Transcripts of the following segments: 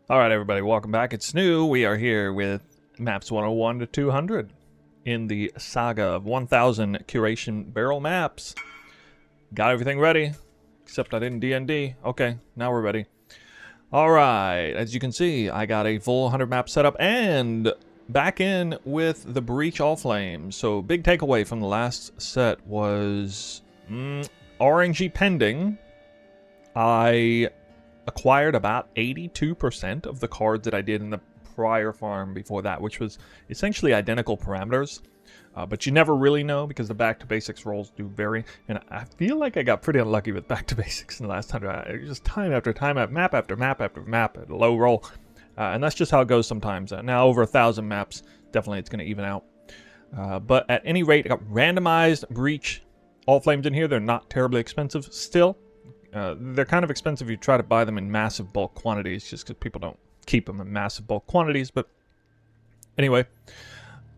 All right, everybody, welcome back. It's new. We are here with maps 101 to 200 in the saga of 1,000 Curation Barrel maps. Got everything ready, except I didn't D&D. Okay, now we're ready. All right, as you can see, I got a full 100 map setup and back in with the Breach Allflames. So big takeaway from the last set was RNG pending. I acquired about 82% of the cards that I did in the prior farm before that, which was essentially identical parameters. But you never really know because the back to basics rolls do vary. And I feel like I got pretty unlucky with back to basics in the last 100. Just time after time, map after map after map at a low roll. And that's just how it goes sometimes. Now over 1,000 maps, definitely it's going to even out. But at any rate, I got randomized Breach Allflames in here. They're not terribly expensive still. They're kind of expensive if you try to buy them in massive bulk quantities, just because people don't keep them in massive bulk quantities. But anyway,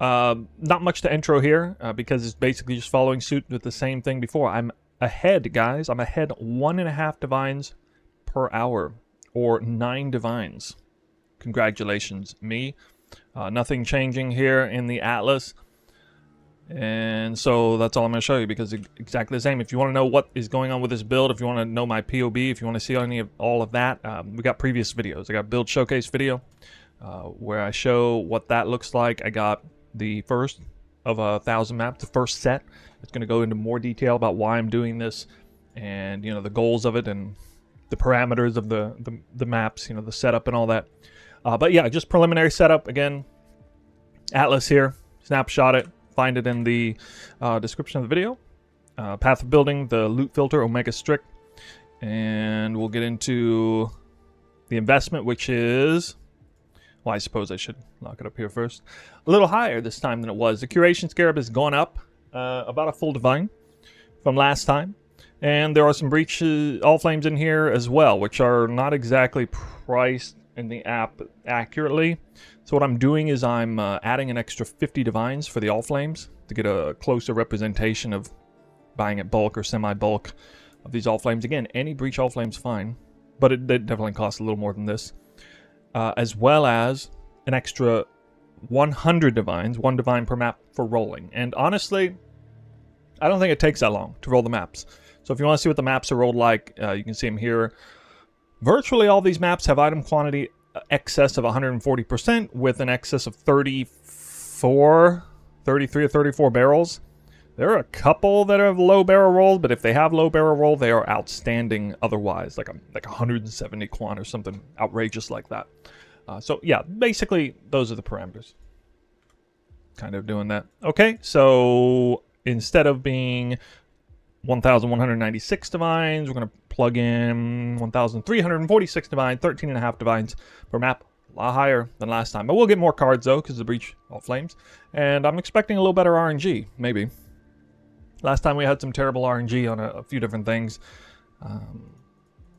not much to intro here because it's basically just following suit with the same thing before. I'm ahead, guys. I'm ahead 1.5 divines per hour, or 9 divines. Congratulations, me. Nothing changing here in the Atlas. And so that's all I'm going to show you because it's exactly the same. If you want to know what is going on with this build, if you want to know my PoE, if you want to see all of that, we got previous videos. I got a build showcase video where I show what that looks like. I got the first of 1,000 maps, the first set. It's going to go into more detail about why I'm doing this and, the goals of it and the parameters of the maps, the setup and all that. But yeah, just preliminary setup. Again, Atlas here, snapshot it. Find it in the description of the video. Path of building, the loot filter, Omega Strict. And we'll get into the investment, which is... Well, I suppose I should lock it up here first. A little higher this time than it was. The Curation Scarab has gone up about a full divine from last time. And there are some Breach Allflames in here as well, which are not exactly priced in the app accurately. So what I'm doing is I'm adding an extra 50 divines for the Allflames to get a closer representation of buying at bulk or semi-bulk of these Allflames. Again, any Breach Allflame's fine, but it definitely costs a little more than this. As well as an extra 100 divines, 1 divine per map for rolling. And honestly, I don't think it takes that long to roll the maps. So if you want to see what the maps are rolled like, you can see them here. Virtually all these maps have item quantity excess of 140% with an excess of 33 or 34 barrels. There are a couple that have low barrel roll, but if they have low barrel roll, they are outstanding otherwise, like 170 quant or something outrageous like that. So yeah, basically those are the parameters. Kind of doing that. Okay, so instead of being 1,196 divines, we're going to plug in 1,346 divines, 13.5 divines per map. A lot higher than last time. But we'll get more cards, though, because of the Breach Allflames. And I'm expecting a little better RNG, maybe. Last time we had some terrible RNG on a few different things.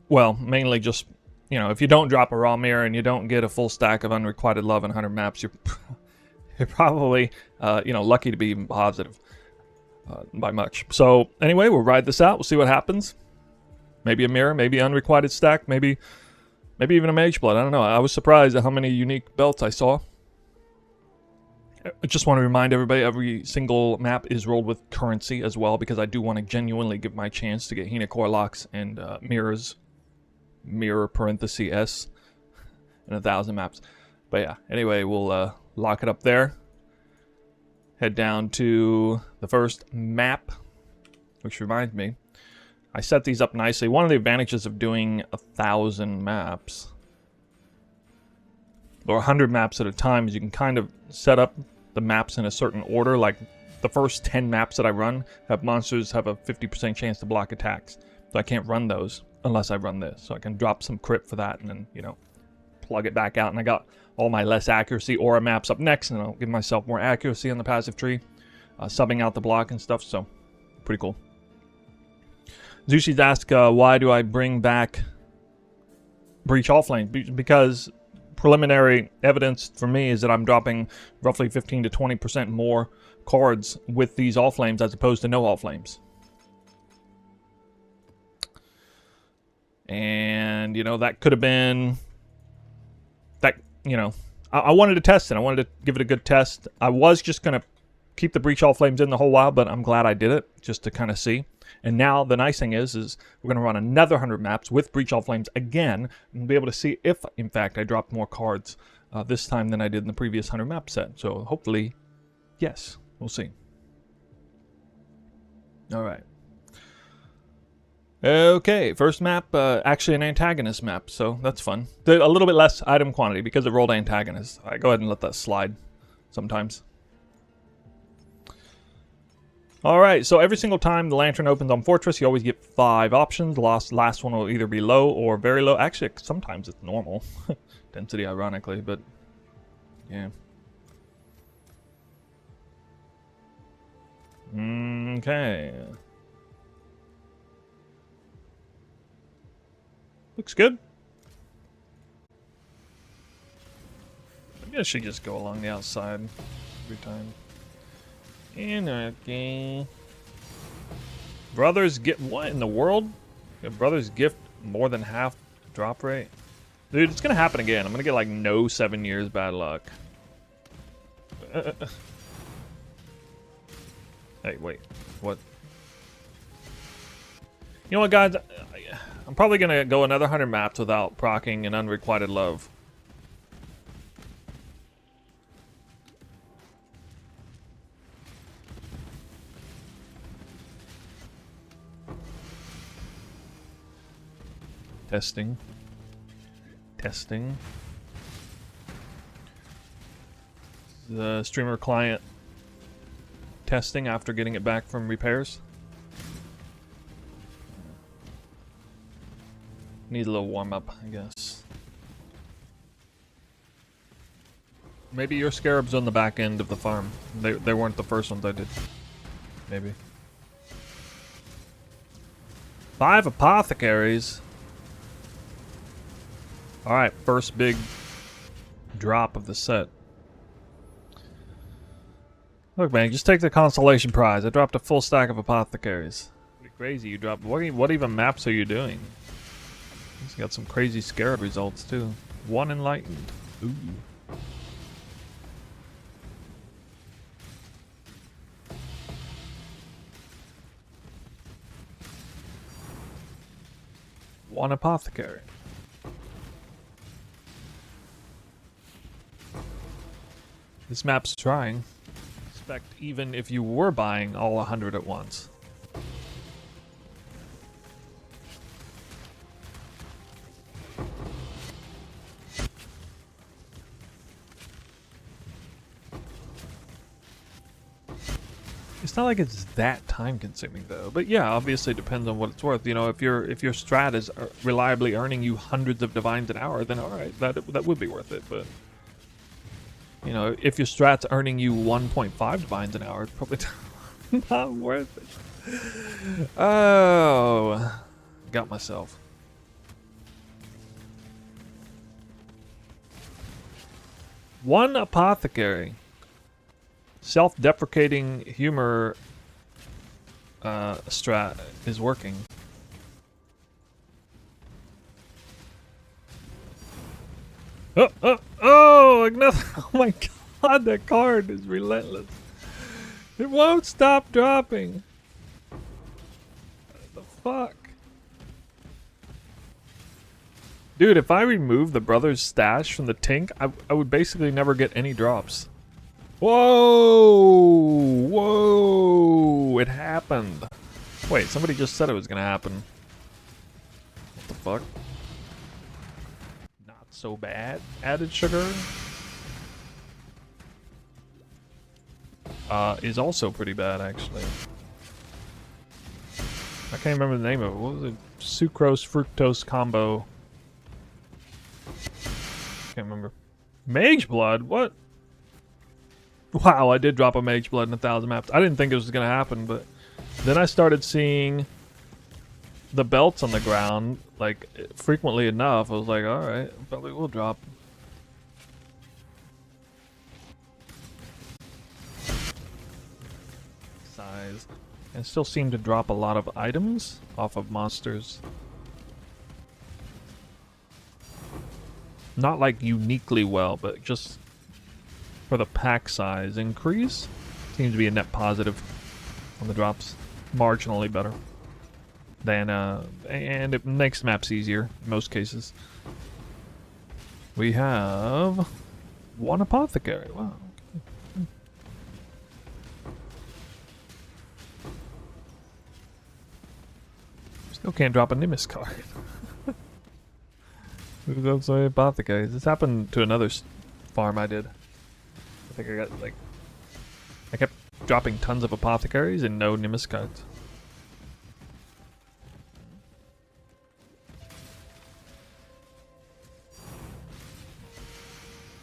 Well, mainly just, if you don't drop a raw mirror and you don't get a full stack of unrequited love in 100 maps, you're probably, lucky to be even positive. By much. So anyway, we'll ride this out. We'll see what happens. Maybe a mirror, maybe unrequited stack, maybe even a mage blood. I don't know. I was surprised at how many unique belts I saw. I just want to remind everybody, every single map is rolled with currency as well, because I do want to genuinely give my chance to get Hina core locks and mirrors, mirror parenthesis S, in 1,000 maps. But yeah, anyway, we'll lock it up there. Head down to the first map, which reminds me, I set these up nicely. One of the advantages of doing 1,000 maps, or 100 maps at a time, is you can kind of set up the maps in a certain order. Like the first 10 maps that I run have monsters have a 50% chance to block attacks. So I can't run those unless I run this. So I can drop some crit for that and then, plug it back out. And I got all my less accuracy aura maps up next, and I'll give myself more accuracy on the passive tree, subbing out the block and stuff, so pretty cool. Zushi's asked, why do I bring back Breach Allflames? Because preliminary evidence for me is that I'm dropping roughly 15 to 20% more cards with these Allflames as opposed to no Allflames. And, that could have been you know, I wanted to test it. I wanted to give it a good test. I was just going to keep the Breach Allflames in the whole while, but I'm glad I did it just to kind of see. And now the nice thing is we're going to run another 100 maps with Breach Allflames again and be able to see if, in fact, I dropped more cards this time than I did in the previous 100 map set. So hopefully, yes, we'll see. All right. Okay, first map, actually an antagonist map, so that's fun. A little bit less item quantity because it rolled antagonists. All right, go ahead and let that slide sometimes. All right, so every single time the lantern opens on Fortress, you always get 5 options. The last one will either be low or very low. Actually, sometimes it's normal. Density, ironically, but yeah. Okay. Looks good. Maybe I should just go along the outside every time. Anarchy. Brothers get what in the world? Brothers gift more than half drop rate. Dude, it's gonna happen again. I'm gonna get like no 7 years bad luck. Hey, wait. What? You know what, guys? I'm probably gonna go another 100 maps without proccing an Unrequited Love. Testing. Testing. The streamer client testing after getting it back from repairs. Need a little warm up, I guess. Maybe your Scarabs on the back end of the farm. They weren't the first ones I did. Maybe. 5 apothecaries. Alright, first big drop of the set. Look, man, just take the consolation prize. I dropped a full stack of apothecaries. Pretty crazy you dropped. What even maps are you doing? He's got some crazy Scarab results, too. 1 enlightened. Ooh. One apothecary. This map's trying. Expect even if you were buying all 100 at once. It's not like it's that time consuming though, but yeah, obviously it depends on what it's worth. You know, if your strat is reliably earning you hundreds of divines an hour, then all right, that would be worth it. But you know, if your strat's earning you 1.5 divines an hour, it's probably not worth it. Oh, got myself. One apothecary. Self-deprecating humor strat is working. Oh, another! Oh my god, that card is relentless. It won't stop dropping. What the fuck? Dude, if I remove the brother's stash from the Tink, I would basically never get any drops. Whoa! Whoa! It happened. Wait, somebody just said it was gonna happen. What the fuck? Not so bad. Added sugar is also pretty bad, actually. I can't remember the name of it. What was it? Sucrose fructose combo. Can't remember. Mage blood? What? Wow, I did drop a Mage Blood in 1,000 maps. I didn't think it was going to happen, but then I started seeing the belts on the ground, like, frequently enough. I was like, alright, probably will drop. Size. And still seem to drop a lot of items off of monsters. Not like uniquely well, but just for the pack size increase. Seems to be a net positive on the drops. Marginally better than, and it makes maps easier in most cases. We have one apothecary. Wow. Okay. Still can't drop a Nimbus card. That's why apothecaries. This happened to another farm I did. I think I got like, I kept dropping tons of apothecaries and no Nimbus cards.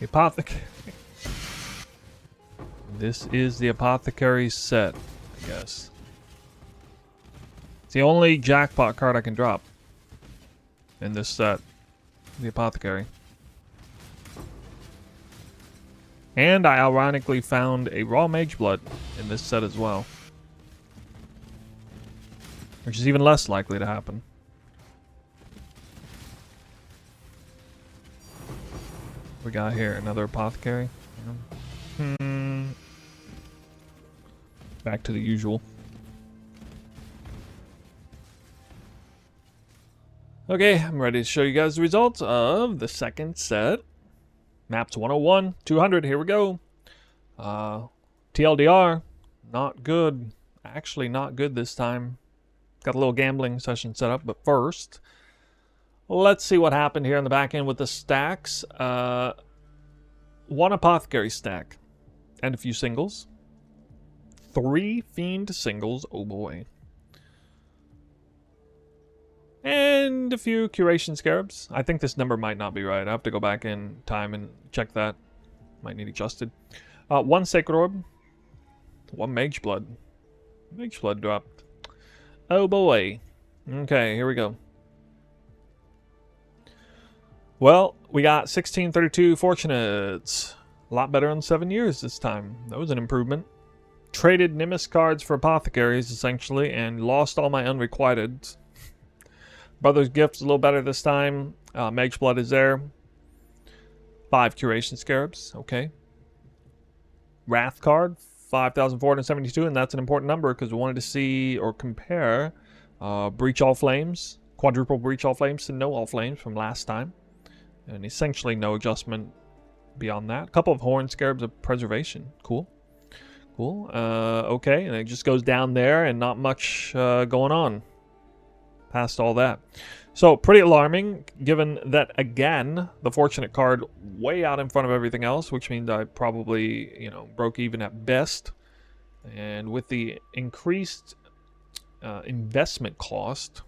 Apothecary. This is the apothecary set, I guess. It's the only jackpot card I can drop in this set. The apothecary. And I ironically found a raw mage blood in this set as well, which is even less likely to happen. We got here another apothecary. Back to the usual. Okay, I'm ready to show you guys the results of the second set. Maps 101, 200, here we go. TLDR, not good. Actually not good this time. Got a little gambling session set up, but first, let's see what happened here on the back end with the stacks. One apothecary stack and a few singles. 3 fiend singles, oh boy. And a few curation scarabs. I think this number might not be right. I have to go back in time and check that. Might need adjusted. 1 sacred orb. 1 mage blood. Mage blood dropped. Oh boy. Okay, here we go. Well, we got 1632 fortunates. A lot better in 7 years this time. That was an improvement. Traded Nimbus cards for apothecaries, essentially, and lost all my unrequited. Brother's Gift's a little better this time. Mage Blood is there. 5 Curation Scarabs. Okay. Wrath card, 5,472, and that's an important number because we wanted to see or compare Breach Allflames, quadruple Breach Allflames to no Allflames from last time. And essentially no adjustment beyond that. A couple of Horn Scarabs of Preservation. Cool. Cool. Okay, and it just goes down there and not much going on past all that. So pretty alarming, given that, again, the fortunate card way out in front of everything else, which means I probably, you know, broke even at best. And with the increased investment cost,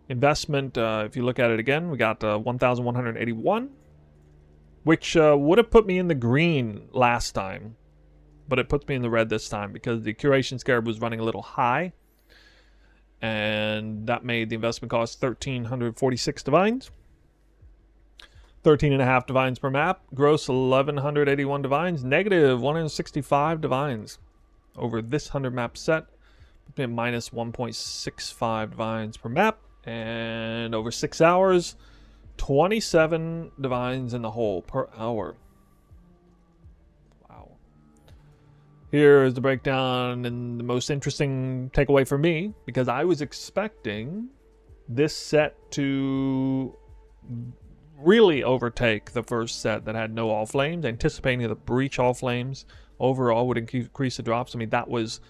if you look at it again, we got 1,181, which would have put me in the green last time, but it puts me in the red this time because the Curation Scarab was running a little high, and that made the investment cost 1,346 divines. 13.5 divines per map. Gross 1,181 divines. Negative 165 divines over this 100 map set. Minus 1.65 divines per map. And over 6 hours, 27 divines in the hole per hour. Wow. Here is the breakdown and the most interesting takeaway for me, because I was expecting this set to really overtake the first set that had no Allflames, anticipating the Breach Allflames overall would increase the drops. I mean, that was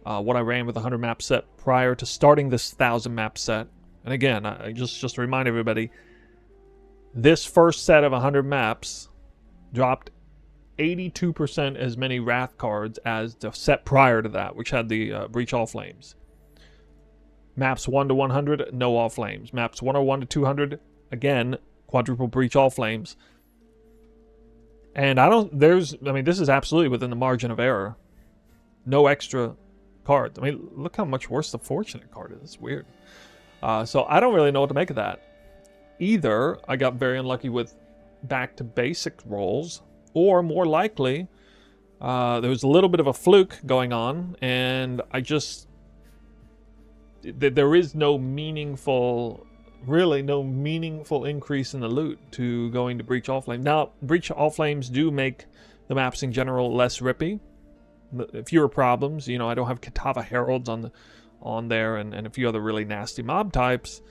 what I ran with the 100 map set prior to starting this 1,000 map set. And again, I just to remind everybody, this first set of 100 maps dropped 82% as many Wrath cards as the set prior to that, which had the Breach Allflames. Maps 1 to 100, no Allflames. Maps 101 to 200, again, quadruple Breach Allflames. And I mean, this is absolutely within the margin of error. No extra cards. I mean, look how much worse the Fortunate card is. It's weird. So I don't really know what to make of that. Either I got very unlucky with back to basic rolls, or more likely, there was a little bit of a fluke going on, and I just... there is no meaningful really no meaningful increase in the loot to going to Breach Allflames. Now, Breach Allflames do make the maps in general less rippy. Fewer problems. You know, I don't have Katava Heralds on there and a few other really nasty mob types.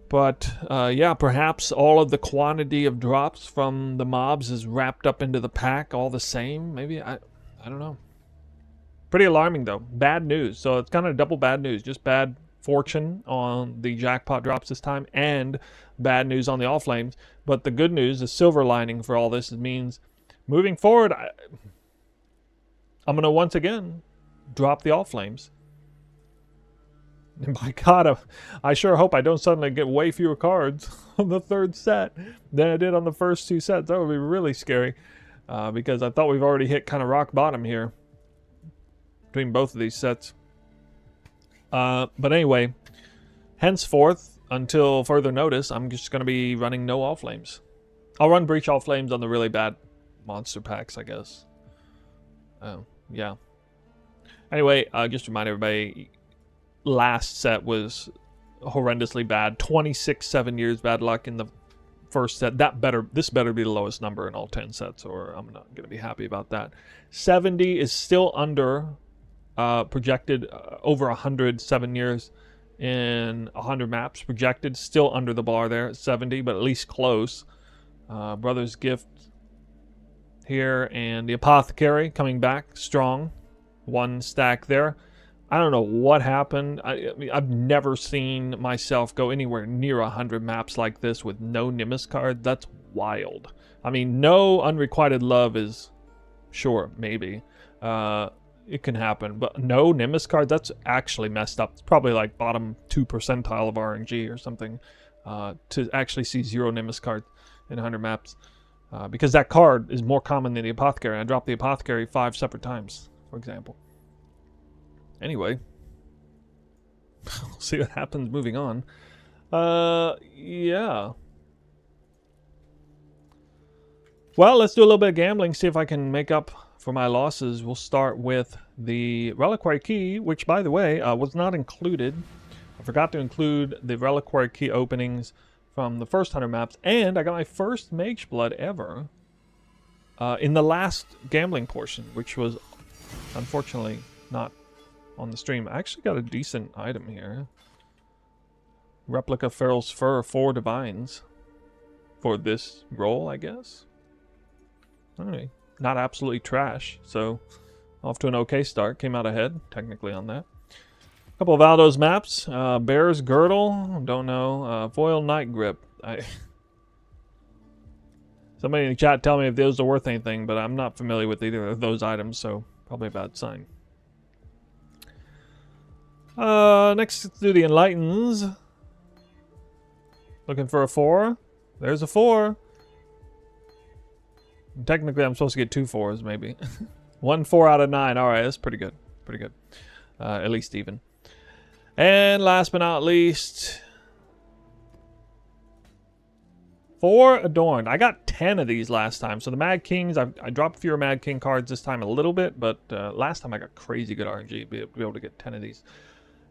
But, yeah, perhaps all of the quantity of drops from the mobs is wrapped up into the pack all the same. Maybe, I don't know. Pretty alarming, though. Bad news. So it's kind of double bad news. Just bad fortune on the jackpot drops this time and bad news on the Allflames. But the good news, the silver lining for all this, it means moving forward, I'm going to once again drop the Allflames. And by God, I sure hope I don't suddenly get way fewer cards on the third set than I did on the first two sets. That would be really scary because I thought we've already hit kind of rock bottom here between both of these sets. But anyway, henceforth, until further notice, I'm just going to be running no Allflames. I'll run Breach Allflames on the really bad monster packs, I guess. Yeah. Anyway, just to remind everybody, last set was horrendously bad. 26 7 years bad luck in the first set. This better be the lowest number in all 10 sets, or I'm not going to be happy about that. 70 is still under projected over 100 7 years in 100 maps projected, still under the bar there at 70, but at least close. Brother's Gift here, and the Apothecary coming back strong. One stack there. I don't know what happened. I've never seen myself go anywhere near 100 maps like this with no Nimbus card. That's wild. I mean, no Unrequited Love is, sure, maybe. It can happen. But no Nimbus card, that's actually messed up. It's probably like bottom 2 percentile of RNG or something to actually see 0 Nimbus cards in 100 maps. Because that card is more common than the Apothecary. I dropped the Apothecary 5 separate times, for example. Anyway, we'll see what happens moving on. Yeah. Well, let's do a little bit of gambling, see if I can make up for my losses. We'll start with the Reliquary Key, which, by the way, was not included. I forgot to include the Reliquary Key openings from the first 100 maps, and I got my first Mage Blood ever in the last gambling portion, which was unfortunately not on the stream. I actually got a decent item here. Replica Feral's Fur, 4 Divines for this roll, I guess. Alright, not absolutely trash, so off to an okay start. Came out ahead, technically, on that. A couple of Aldo's maps. Bear's Girdle, don't know. Foil Night Grip. Somebody in the chat tell me if those are worth anything, but I'm not familiar with either of those items, so probably a bad sign. Next, let's do the Enlightens. Looking for a 4. There's a 4. Technically, I'm supposed to get 2 4s, maybe. 1 4 out of 9. Alright, that's pretty good. Pretty good. At least even. And last but not least, 4 Adorned. I got 10 of these last time. So the Mad Kings, I dropped fewer Mad King cards this time a little bit, but last time I got crazy good RNG to be able to get 10 of these.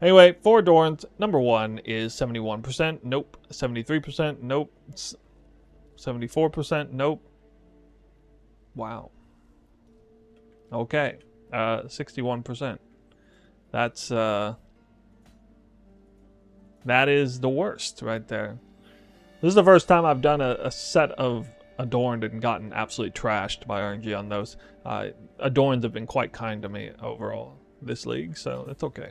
Anyway, 4 Adorns. Number 1 is 71%. Nope. 73%. Nope. 74%. Nope. Wow. Okay. 61%. That's that is the worst right there. This is the first time I've done a set of Adorned and gotten absolutely trashed by RNG on those. Adorns have been quite kind to me overall this league, so it's okay.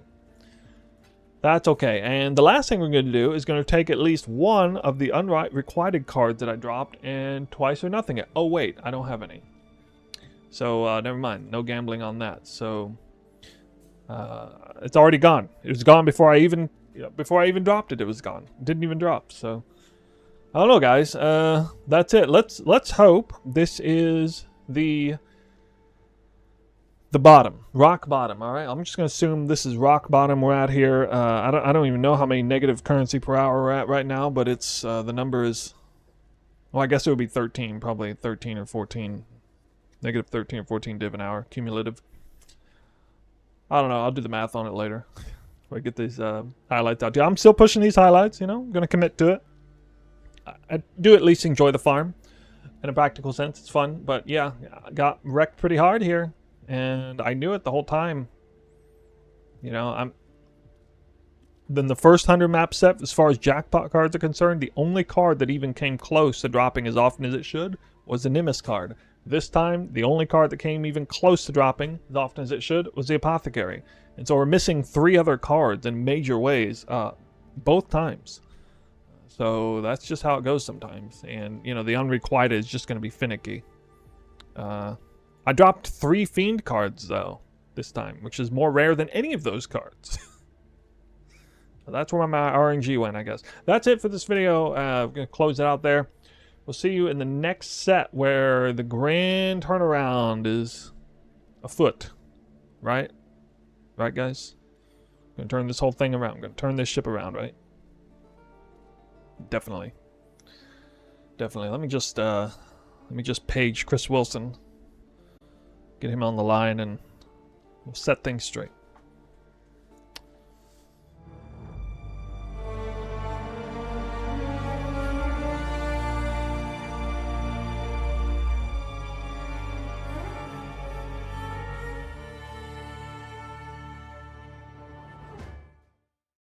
That's okay. And the last thing we're going to do is going to take at least one of the unrequited cards that I dropped and twice or nothing it. Oh wait, I don't have any. So never mind. No gambling on that. So it's already gone. It was gone before I even dropped it. It was gone. It didn't even drop. So I don't know, guys. That's it. Let's hope this is the bottom, rock bottom. All right, I'm just gonna assume this is rock bottom we're at here. I don't even know how many negative currency per hour we're at right now, but it's the number is, well, I guess it would be 13, probably 13 or 14, negative 13 or 14 div an hour cumulative. I don't know. I'll do the math on it later. I get these highlights out. I'm still pushing these highlights, you know. I'm going to commit to it. I do at least enjoy the farm. In a practical sense, it's fun. But yeah, I got wrecked pretty hard here. And I knew it the whole time. You know, Then the first 100 map set, as far as jackpot cards are concerned, the only card that even came close to dropping as often as it should was the Nimbus card. This time, the only card that came even close to dropping as often as it should was the Apothecary. And so we're missing 3 other cards in major ways, both times. So that's just how it goes sometimes. And, you know, the unrequited is just going to be finicky. I dropped 3 Fiend cards, though, this time, which is more rare than any of those cards. That's where my RNG went, I guess. That's it for this video. I'm going to close it out there. We'll see you in the next set where the grand turnaround is afoot. Right? Right, guys? I'm going to turn this whole thing around. I'm going to turn this ship around, right? Definitely. Definitely. Let me just page Chris Wilson. Get him on the line and we'll set things straight.